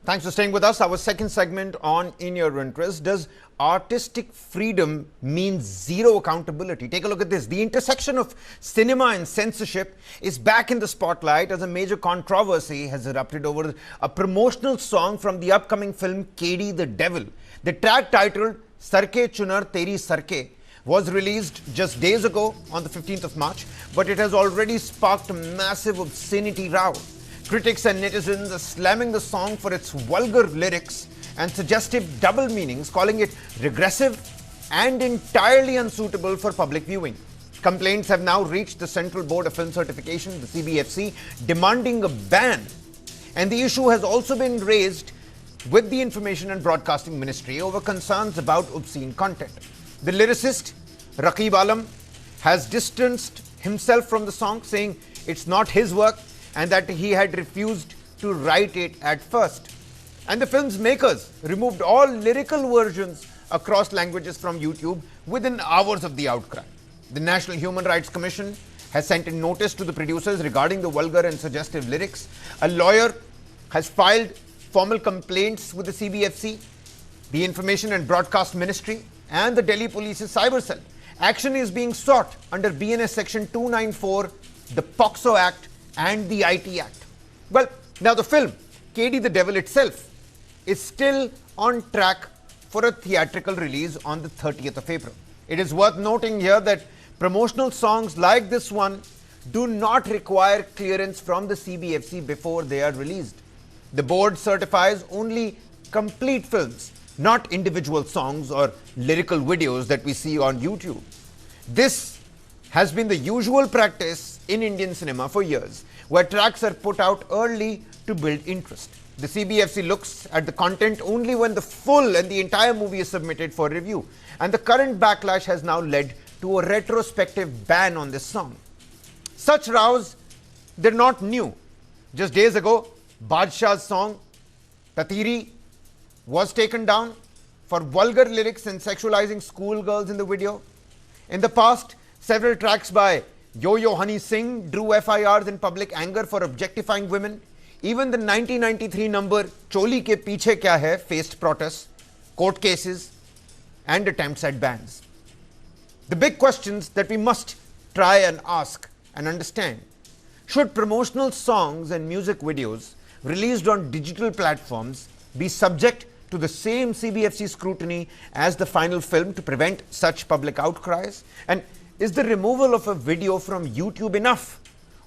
Thanks for staying with us. Our second segment on In Your Interest. Does artistic freedom mean zero accountability? Take a look at this. The intersection of cinema and censorship is back in the spotlight as a major controversy has erupted over a promotional song from the upcoming film KD the Devil. The track titled Sarke Chunar Teri Sarke was released just days ago on the 15th of March, but it has already sparked a massive obscenity row. Critics and netizens are slamming the song for its vulgar lyrics and suggestive double meanings, calling it regressive and entirely unsuitable for public viewing. Complaints have now reached the Central Board of Film Certification, the CBFC, demanding a ban. And the issue has also been raised with the Information and Broadcasting Ministry over concerns about obscene content. The lyricist, Raqib Alam, has distanced himself from the song, saying it's not his work and that he had refused to write it at first. And the film's makers removed all lyrical versions across languages from YouTube within hours of the outcry. The National Human Rights Commission has sent a notice to the producers regarding the vulgar and suggestive lyrics. A lawyer has filed formal complaints with the CBFC, the Information and Broadcast Ministry, and the Delhi Police's Cyber Cell. Action is being sought under BNS Section 294, the POCSO Act, and the IT Act. Well, now the film, KD the Devil itself, is still on track for a theatrical release on the 30th of April. It is worth noting here that promotional songs like this one do not require clearance from the CBFC before they are released. The board certifies only complete films, not individual songs or lyrical videos that we see on YouTube. This has been the usual practice in Indian cinema for years, where tracks are put out early to build interest. The CBFC looks at the content only when the full and the entire movie is submitted for review. And the current backlash has now led to a retrospective ban on this song. Such rows, they're not new. Just days ago, Badshah's song, Tatiri, was taken down for vulgar lyrics and sexualizing schoolgirls in the video. In the past, several tracks by Yo-Yo Honey Singh drew FIRs in public anger for objectifying women. Even the 1993 number Choli Ke Piche Kya Hai faced protests, court cases, and attempts at bans. The big questions that we must try and ask and understand: should promotional songs and music videos released on digital platforms be subject to the same CBFC scrutiny as the final film to prevent such public outcries? And is the removal of a video from YouTube enough?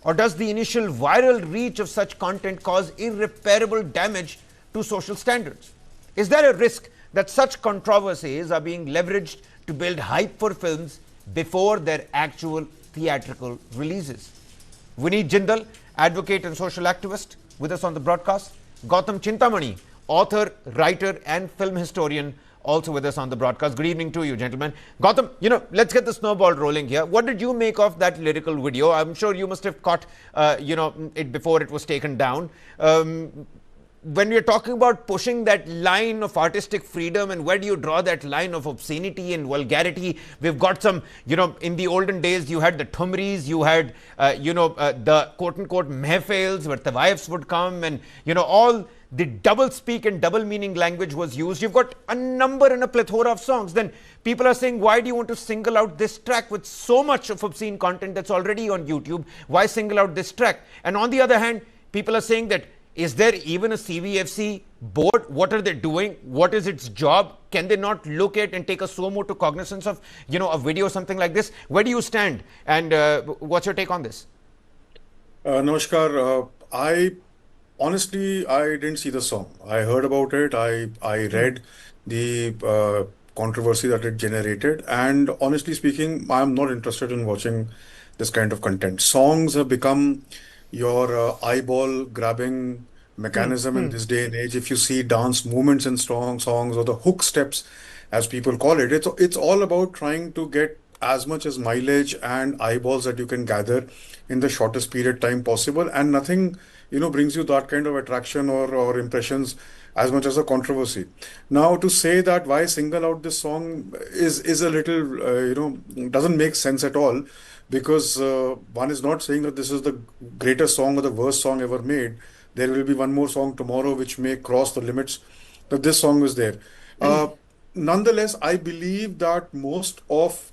Or does the initial viral reach of such content cause irreparable damage to social standards? Is there a risk that such controversies are being leveraged to build hype for films before their actual theatrical releases? Vineet Jindal, advocate and social activist, with us on the broadcast. Gautam Chintamani, author, writer, and film historian, also with us on the broadcast. Good evening to you, gentlemen. Gautam, let's get the snowball rolling here. What did you make of that lyrical video? I'm sure you must have caught, it before it was taken down. When we're talking about pushing that line of artistic freedom, and where do you draw that line of obscenity and vulgarity? We've got some, in the olden days, you had the thumris, you had, the quote-unquote mehfils where tawaifs would come, and, all the double speak and double meaning language was used. You've got a number and a plethora of songs. Then people are saying, why do you want to single out this track with so much of obscene content that's already on YouTube? Why single out this track? And on the other hand, people are saying that, is there even a CBFC board? What are they doing? What is its job? Can they not look at and take a suo motu cognizance of, a video or something like this? Where do you stand? And what's your take on this? Namaskar. Honestly, I didn't see the song. I heard about it. I read the controversy that it generated. And honestly speaking, I'm not interested in watching this kind of content. Songs have become your eyeball grabbing mechanism in this day and age. If you see dance movements in strong songs, or the hook steps, as people call it, it's all about trying to get as much as mileage and eyeballs that you can gather in the shortest period time possible, and nothing brings you that kind of attraction or impressions as much as a controversy. Now, to say that why single out this song is a little doesn't make sense at all, because one is not saying that this is the greatest song or the worst song ever made. There will be one more song tomorrow which may cross the limits. But this song is there. Uh, Nonetheless, I believe that most of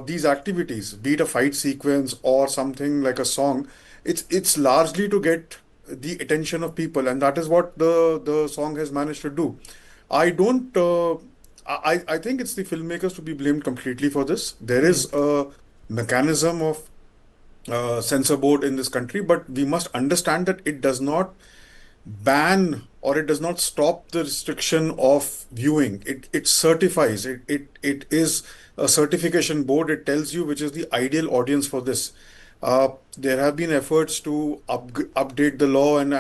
these activities, be it a fight sequence or something like a song, it's largely to get the attention of people, and that is what the song has managed to do. I don't. I think it's the filmmakers to be blamed completely for this. There is a mechanism of censor board in this country, but we must understand that it does not ban or it does not stop the restriction of viewing. It certifies. It is a certification board. It tells you which is the ideal audience for this. There have been efforts to update the law, and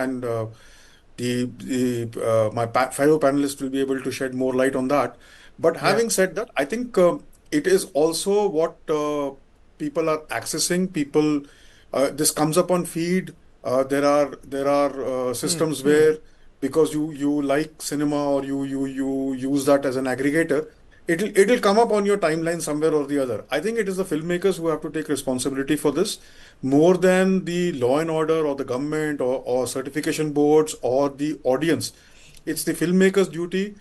the my fellow panelists will be able to shed more light on that. But Yeah. having said that, I think it is also what people are accessing. People, this comes up on feed. There are systems where, because you like cinema or you use that as an aggregator, it'll come up on your timeline somewhere or the other. I think it is the filmmakers who have to take responsibility for this more than the law and order or the government or certification boards or the audience. It's the filmmakers' duty.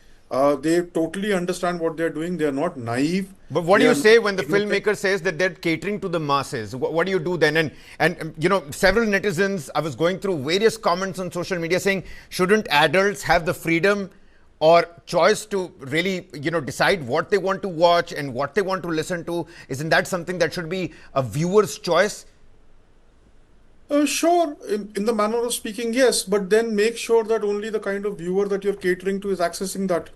They totally understand what they're doing. They are not naive. But what do They you are say not when the ignorant. filmmaker says that they're catering to the masses? What do you do then? And you know, several netizens, I was going through various comments on social media saying, shouldn't adults have the freedom or choice to really, you know, decide what they want to watch and what they want to listen to? Isn't that something that should be a viewer's choice? Sure, in the manner of speaking, yes, but then make sure that only the kind of viewer that you're catering to is accessing that.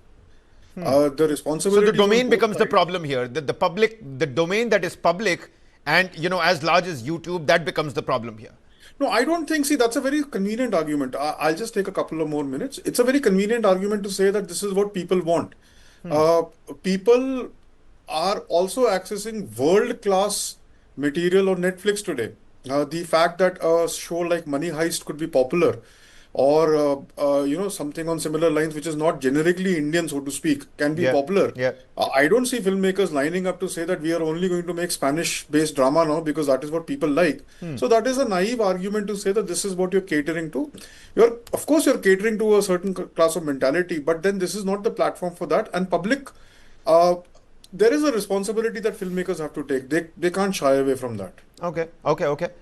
The So the responsibility is on domain both becomes the sides. problem here. The public, the domain that is public and, you know, as large as YouTube, that becomes the problem here. No, I don't think, see, that's a very convenient argument. I'll just take a couple of more minutes. It's a very convenient argument to say that this is what people want. Uh, People are also accessing world-class material on Netflix today. The fact that a show like Money Heist could be popular, or something on similar lines, which is not generically Indian, so to speak, can be Yeah, popular. yeah. I don't see filmmakers lining up to say that we are only going to make Spanish-based drama now because that is what people like. So that is a naive argument to say that this is what you're catering to. Of course, you're catering to a certain class of mentality, but then this is not the platform for that. And public, uh, there is a responsibility that filmmakers have to take. They can't shy away from that. Okay.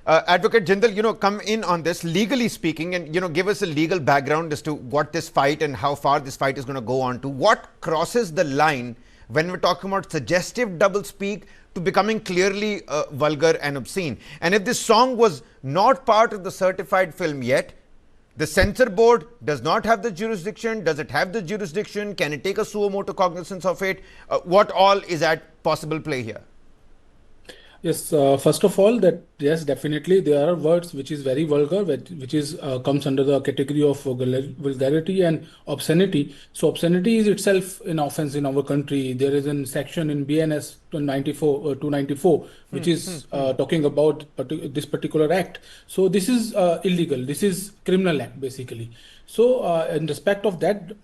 Advocate Jindal, you know, come in on this legally speaking and, you know, give us a legal background as to what this fight and how far this fight is going to go on to. What crosses the line when we're talking about suggestive doublespeak to becoming clearly vulgar and obscene? And if this song was not part of the certified film yet, the censor board does not have the jurisdiction. Does it have the jurisdiction? Can it take a suo motu cognizance of it? What all is at possible play here? Yes, first of all, that yes, definitely there are words which is very vulgar, which is comes under the category of vulgarity and obscenity. So obscenity is itself an offense in our country. There is a section in BNS 294, which is talking about this particular act. So this is illegal. This is criminal act basically. So in respect of that,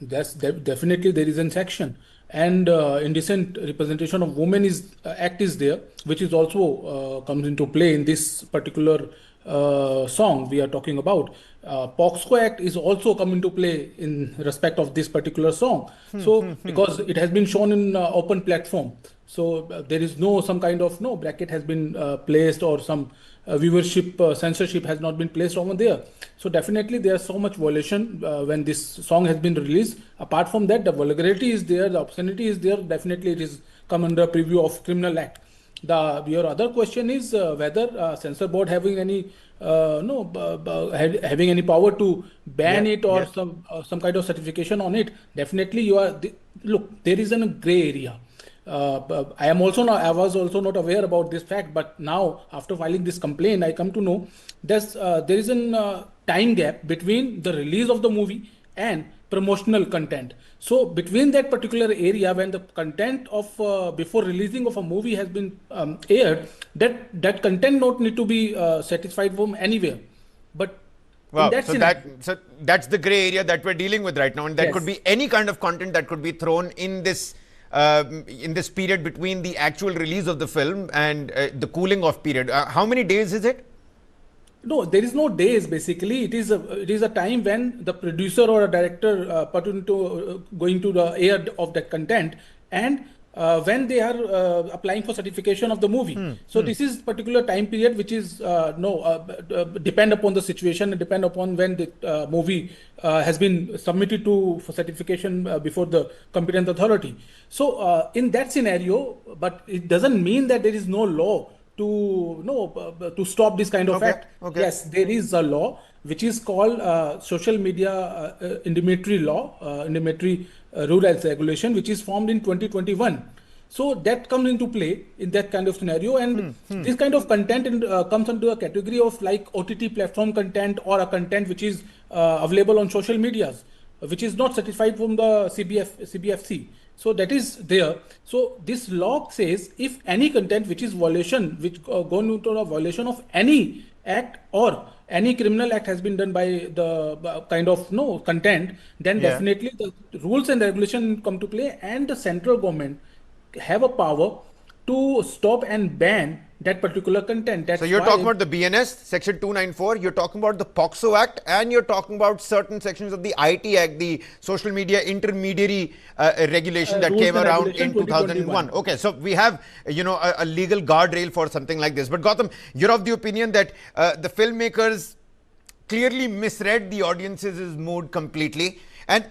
definitely there is a section. And indecent representation of women act is there, which is also comes into play in this particular song we are talking about. POXCO Act is also come into play in respect of this particular song. So because it has been shown in open platform, so there is some kind of bracket has been placed, or some viewership censorship has not been placed over there. So definitely there's so much violation when this song has been released. Apart from that, the vulgarity is there, the obscenity is there. Definitely it is come under preview of criminal act. Your other question is whether censor board having any having any power to ban it, or some kind of certification on it. Definitely look, there is a gray area. I was also not aware about this fact, but now after filing this complaint, I come to know there is a time gap between the release of the movie and promotional content. So between that particular area, when the content of before releasing of a movie has been aired, that content not need to be satisfied from anywhere. But Wow. in that scenario, So that's the gray area that we're dealing with right now, and that Yes. could be any kind of content that could be thrown in this period between the actual release of the film and the cooling off period. How many days is it? No, there is no days. Basically, it is a time when the producer or a director put into going to the air of that content, and when they are applying for certification of the movie. So this is particular time period which is no depend upon the situation and depend upon when the movie has been submitted to for certification before the competent authority. So in that scenario, but it doesn't mean that there is no law to no to stop this kind of Okay, act. okay. Yes, there is a law which is called social media indemnity law, indemnity rules regulation, which is formed in 2021. So that comes into play in that kind of scenario, and this kind of content comes under a category of like OTT platform content or a content which is available on social medias, which is not certified from the CBFC. So that is there. So this law says if any content which is violation, which gone into a violation of any act or any criminal act has been done by the kind of no content, then Yeah. definitely the rules and regulation come to play, and the central government have a power to stop and ban that particular content. That's So you're why talking about the BNS, Section 294, you're talking about the POXO Act, and you're talking about certain sections of the IT Act, the Social Media Intermediary Regulation that Rules came and around Regulation in 2001. 2021. Okay, so we have, a legal guardrail for something like this. But Gautam, you're of the opinion that the filmmakers clearly misread the audience's mood completely. And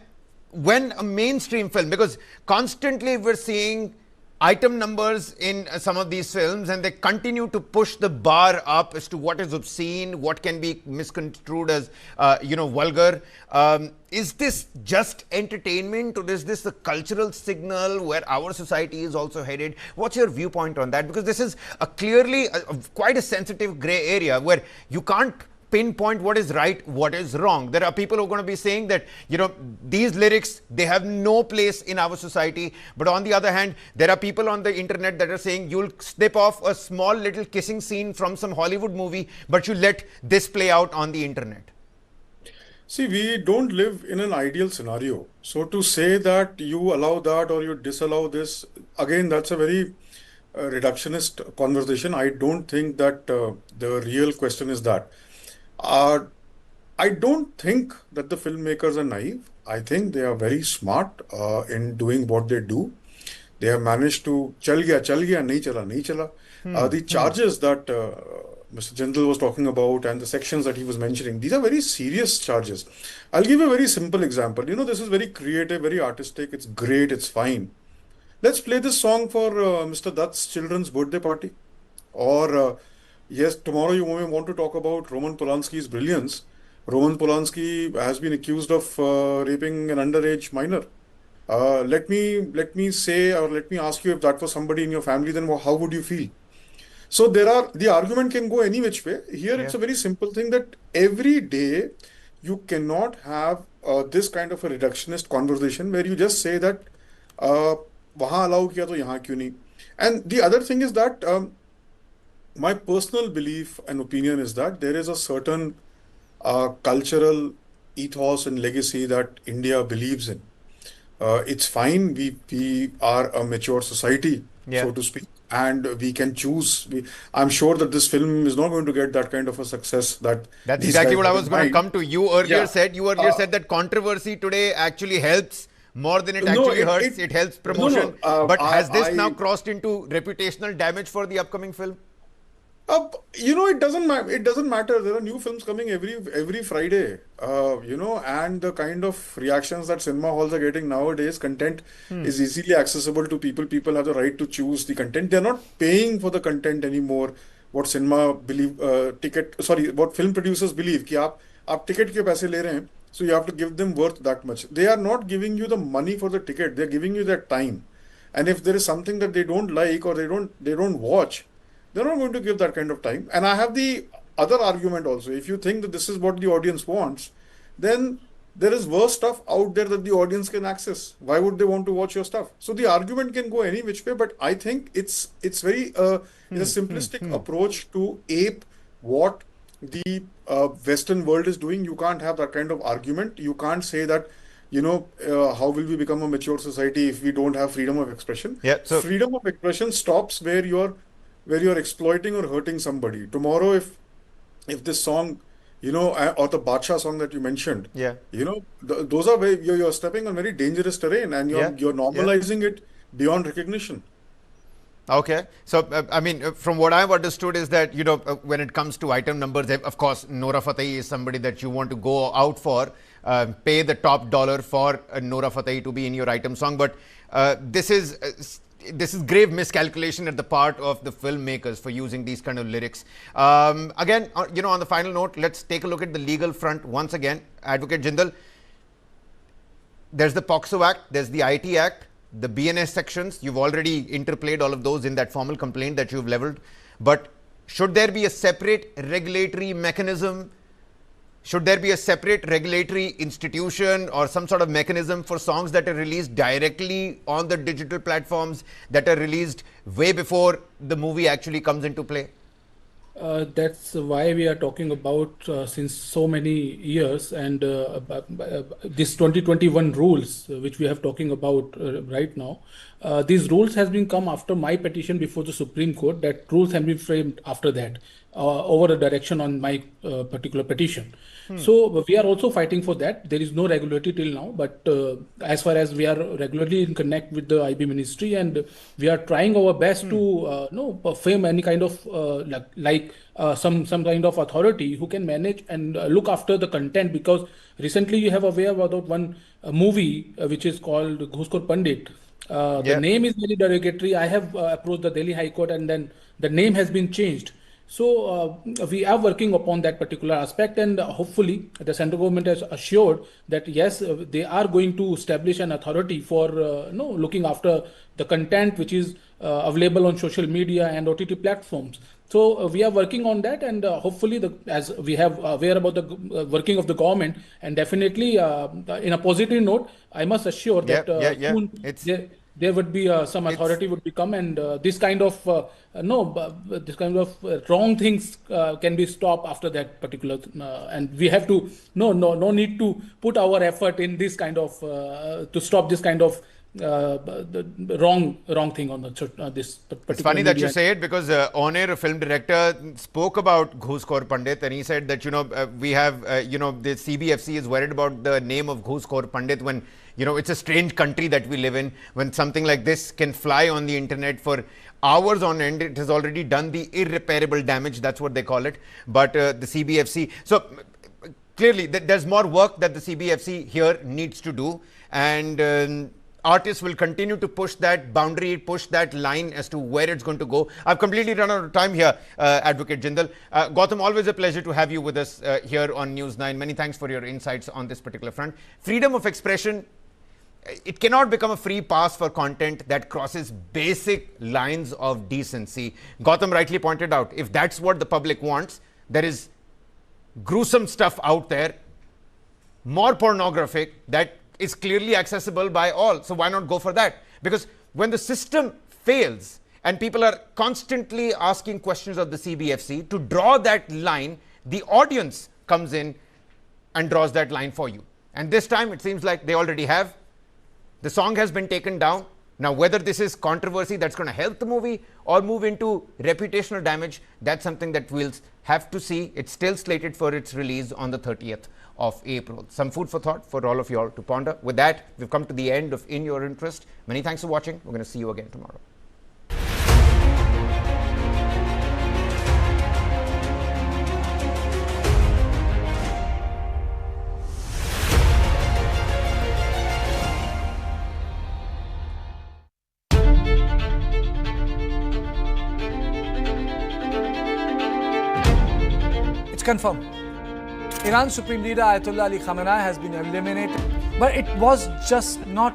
when a mainstream film, because constantly we're seeing item numbers in some of these films, and they continue to push the bar up as to what is obscene, what can be misconstrued as, vulgar. Is this just entertainment, or is this a cultural signal where our society is also headed? What's your viewpoint on that? Because this is clearly quite a sensitive gray area where you can't pinpoint what is right, what is wrong. There are people who are going to be saying that, these lyrics, they have no place in our society. But on the other hand, there are people on the internet that are saying you'll snip off a small little kissing scene from some Hollywood movie, but you let this play out on the internet. See, we don't live in an ideal scenario. So to say that you allow that or you disallow this, again, that's a very reductionist conversation. I don't think that the real question is that. I don't think that the filmmakers are naive. I think they are very smart in doing what they do. They have managed to chal gaya, nahi chala, nahi chala. The charges that Mr. Jindal was talking about and the sections that he was mentioning, these are very serious charges. I'll give a very simple example. This is very creative, very artistic. It's great. It's fine. Let's play this song for Mr. Dutt's children's birthday party. Or yes, tomorrow you may want to talk about Roman Polanski's brilliance. Roman Polanski has been accused of raping an underage minor. Let me say, or let me ask you, if that was somebody in your family, then how would you feel? So the argument can go any which way. Here it's a very simple thing that every day you cannot have this kind of a reductionist conversation where you just say that wahan allow kiya to yahan kyun nahi. And the other thing is that my personal belief and opinion is that there is a certain cultural ethos and legacy that India believes in. It's fine. We are a mature society, so to speak, and we can choose. I'm sure that this film is not going to get that kind of a success. That's exactly what I was going to come to. You earlier said that controversy today actually helps more than it actually hurts. It helps promotion. But has this now crossed into reputational damage for the upcoming film? It doesn't matter. There are new films coming every Friday. And the kind of reactions that cinema halls are getting nowadays, content is easily accessible to people. People have the right to choose the content. They're not paying for the content anymore. What what film producers believe कि आप ticket के पैसे ले रहे हैं, so you have to give them worth that much. They are not giving you the money for the ticket. They're giving you their time. And if there is something that they don't like or they don't watch, they're not going to give that kind of time. And I have the other argument also. If you think that this is what the audience wants, then there is worse stuff out there that the audience can access. Why would they want to watch your stuff? So the argument can go any which way, but I think it's very it's a simplistic approach to ape what the Western world is doing. You can't have that kind of argument. You can't say that, how will we become a mature society if we don't have freedom of expression? So freedom of expression stops where you're exploiting or hurting somebody. Tomorrow, if if this song, or the Badshah song that you mentioned, Yeah. those are where you're stepping on very dangerous terrain, and Yeah. you're normalizing it beyond recognition. Okay. So, I mean, from what I've understood is that, when it comes to item numbers, of course, Nora Fatehi is somebody that you want to go out for, pay the top dollar for Nora Fatehi to be in your item song. But this is grave miscalculation at the part of the filmmakers for using these kind of lyrics. Again, on the final note, let's take a look at the legal front once again. Advocate Jindal, there's the POCSO Act, there's the IT Act, the BNS sections. You've already interplayed all of those in that formal complaint that you've leveled. But should there be a separate regulatory mechanism? Should there be a separate regulatory institution or some sort of mechanism for songs that are released directly on the digital platforms, that are released way before the movie actually comes into play? That's why we are talking about since so many years, and this 2021 rules which we have talking about right now. These rules has been come after my petition before the Supreme Court. That rules have been framed after that over the direction on my particular petition. So we are also fighting for that. There is no regulatory till now, but as far as we are regularly in connect with the IB ministry, and we are trying our best to frame any kind of some kind of authority who can manage and look after the content, because recently you have aware about one movie which is called Ghuskor Pandit. The name is very derogatory. I have approached the Delhi High Court, and then the name has been changed. So we are working upon that particular aspect, and hopefully the central government has assured that yes, they are going to establish an authority for looking after the content which is available on social media and OTT platforms. So we are working on that, and hopefully, as we have aware about the working of the government, and definitely in a positive note, I must assure that soon there would be some authority would become, and this kind of wrong things can be stopped after that particular, and we have to no need to put our effort in this kind of to stop this kind of the wrong thing on this particular. It's funny that you say it, because On-Air, a film director, spoke about Ghuskor Pandit, and he said that we have the CBFC is worried about the name of Ghuskor Pandit when it's a strange country that we live in, when something like this can fly on the internet for hours on end. It has already done the irreparable damage, that's what they call it. But the CBFC, so clearly there's more work that the CBFC here needs to do, and artists will continue to push that boundary, push that line as to where it's going to go. I've completely run out of time here, Advocate Jindal. Gautam, always a pleasure to have you with us here on News9. Many thanks for your insights on this particular front. Freedom of expression, it cannot become a free pass for content that crosses basic lines of decency. Gautam rightly pointed out, if that's what the public wants, there is gruesome stuff out there, more pornographic, that is clearly accessible by all. So why not go for that? Because when the system fails and people are constantly asking questions of the CBFC, to draw that line, the audience comes in and draws that line for you. And this time it seems like they already have. The song has been taken down. Now, whether this is controversy that's going to help the movie or move into reputational damage, that's something that we'll have to see. It's still slated for its release on the 30th of April. Some food for thought for all of you all to ponder. With that, we've come to the end of In Your Interest. Many thanks for watching. We're going to see you again tomorrow. It's confirmed. Iran's Supreme Leader Ayatollah Ali Khamenei has been eliminated, but it was just not